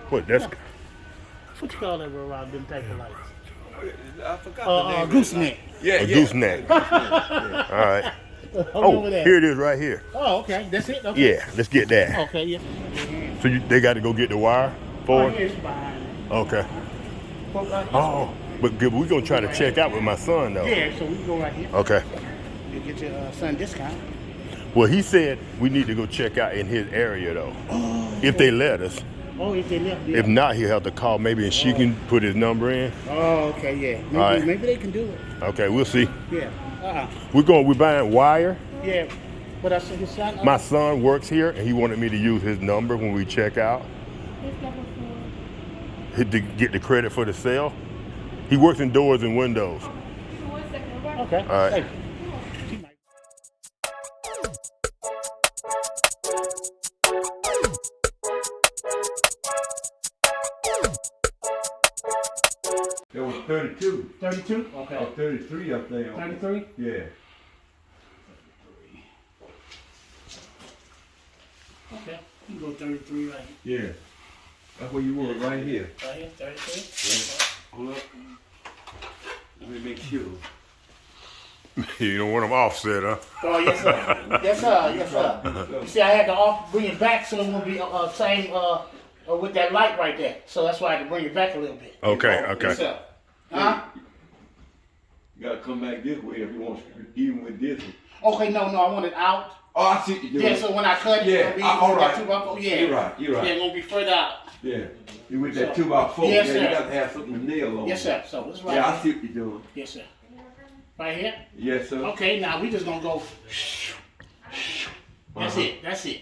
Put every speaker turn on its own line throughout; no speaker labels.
What? That's
What you call that around them type of lights?
I forgot the name.
Gooseneck.
a gooseneck. All right. Oh, here it is right here.
Oh, okay. That's it? Okay.
Yeah, let's get that.
Okay, yeah.
So they got to go get the wire for it?
It's behind it.
Okay. Oh, but we're going to try to check out with my son, though.
Yeah, so we can go right here.
Okay.
You get your son discount.
Well, he said we need to go check out in his area, though. If they let us.
Oh, if they left, yeah.
If not, he'll have to call maybe and she can put his number in.
Oh, okay, yeah. Maybe,
All right.
maybe they can do it.
Okay, we'll see.
Yeah.
We're buying wire.
Yeah. But I said his son.
My son works here and he wanted me to use his number when we check out. To get the credit for the sale. He works in doors and windows.
Okay.
All right.
Hey.
It was 32.
32? Okay.
Or 33 up there.
33?
Yeah.
Okay. You can go 33 right here.
Yeah. That's where you were, right here.
Right here, 33?
Yeah. Hold up. Let me make sure.
You don't want them offset, huh?
Oh, yes, sir. Yes, sir. Yes, sir. You see, I had to bring it back so it won't be same with that light right there. So that's why I had to bring it back a little bit.
Okay, okay.
Yes, sir. Huh?
You gotta come back this way if you want to, even with this one.
Okay, no, I want it out.
Oh, I see what you're doing.
Yeah, so when I cut it,
Yeah,
it'll be
all right.
2x4. Yeah.
You're right.
Yeah, it's going to be further out.
Yeah. You with that
So-
2x4.
Yes,
yeah,
sir.
you got to have something to nail on.
Yes, sir. So it's right
Yeah, I
here.
see what you're doing.
Yes, sir. Right here?
Yes, sir.
Okay, now we just going to go. That's it. That's it.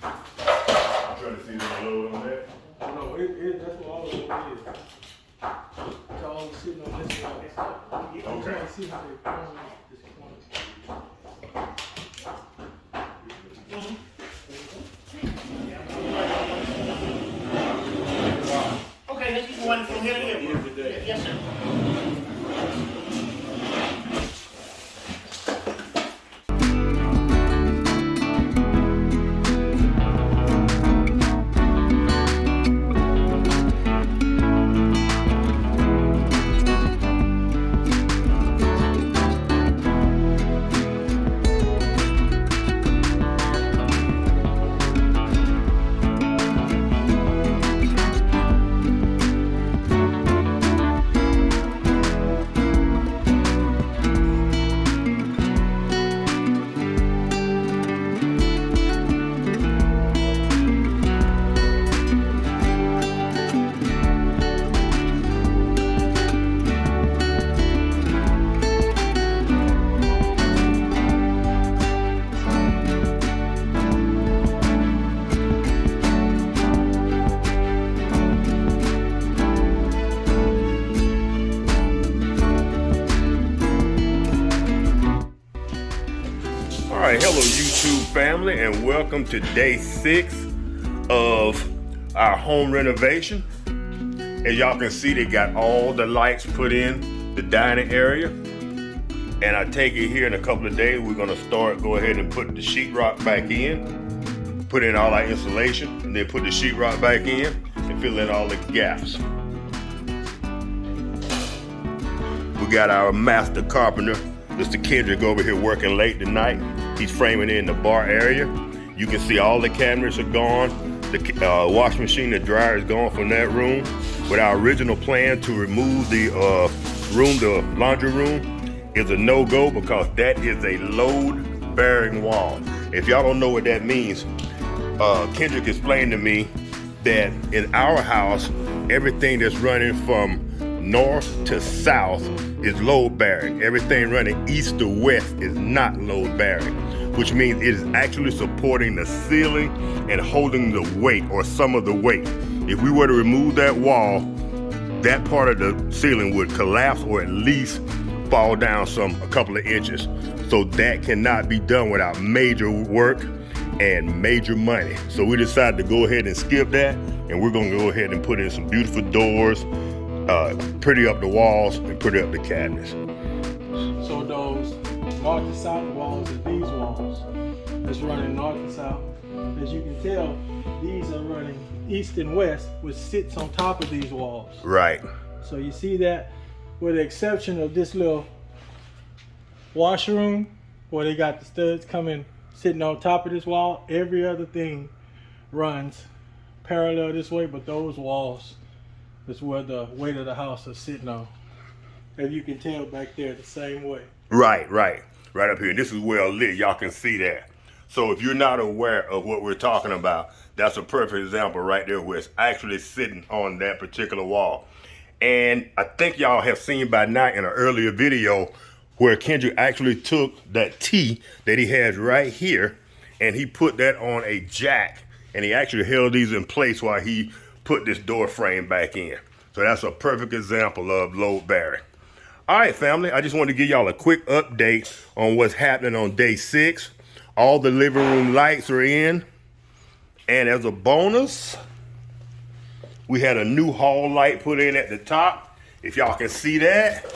Trying to see the load on that.
No, that's what all of it is.
It's all sitting on this one.
Okay.
See how they form this corner. Okay, let's keep going from here to here. Yes, sir.
family, and welcome to day 6 of our home renovation. As y'all can see, they got all the lights put in the dining area. And I take it here in a couple of days, we're gonna go ahead and put the sheetrock back in, put in all our insulation, and then put the sheetrock back in and fill in all the gaps. We got our master carpenter, Mr. Kendrick, over here working late tonight. He's framing in the bar area. You can see all the cabinets are gone. The washing machine, the dryer is gone from that room. With our original plan to remove the laundry room is a no-go because that is a load-bearing wall. If y'all don't know what that means, Kendrick explained to me that in our house, everything that's running from north to south is load bearing. Everything running east to west is not load bearing, which means it is actually supporting the ceiling and holding the weight or some of the weight. If we were to remove that wall, that part of the ceiling would collapse or at least fall down a couple of inches. So that cannot be done without major work and major money. So we decided to go ahead and skip that, and we're gonna go ahead and put in some beautiful doors, pretty up the walls and pretty up the cabinets.
So those north to south walls are these walls. It's running north to south. As you can tell, these are running east and west, which sits on top of these walls.
Right.
So you see that, with the exception of this little washroom where they got the studs coming sitting on top of this wall, every other thing runs parallel this way, but those walls is where the weight of the house is sitting on. As you can tell back there, the same way. Right
up here. This is well lit. Y'all can see that. So if you're not aware of what we're talking about, that's a perfect example right there where it's actually sitting on that particular wall. And I think y'all have seen by now in an earlier video where Kendrick actually took that T that he has right here and he put that on a jack, and he actually held these in place while he put this door frame back in. So that's a perfect example of load bearing. All right, family, I just wanted to give y'all a quick update on what's happening on day 6. All the living room lights are in. And as a bonus, we had a new hall light put in at the top. If y'all can see that,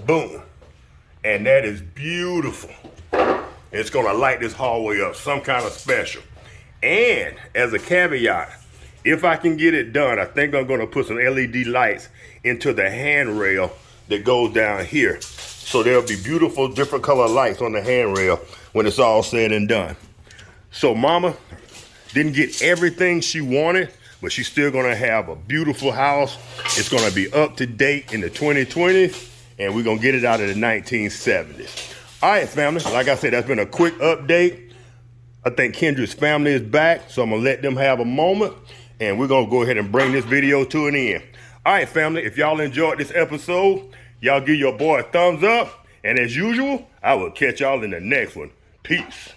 boom. And that is beautiful. It's gonna light this hallway up, some kind of special. And as a caveat, if I can get it done, I think I'm gonna put some LED lights into the handrail that goes down here. So there'll be beautiful different color lights on the handrail when it's all said and done. So Mama didn't get everything she wanted, but she's still gonna have a beautiful house. It's gonna be up to date in the 2020s, and we're gonna get it out of the 1970s. All right, family, like I said, that's been a quick update. I think Kendra's family is back, so I'm gonna let them have a moment, and we're gonna go ahead and bring this video to an end. All right, family, if y'all enjoyed this episode, y'all give your boy a thumbs up, and as usual, I will catch y'all in the next one. Peace.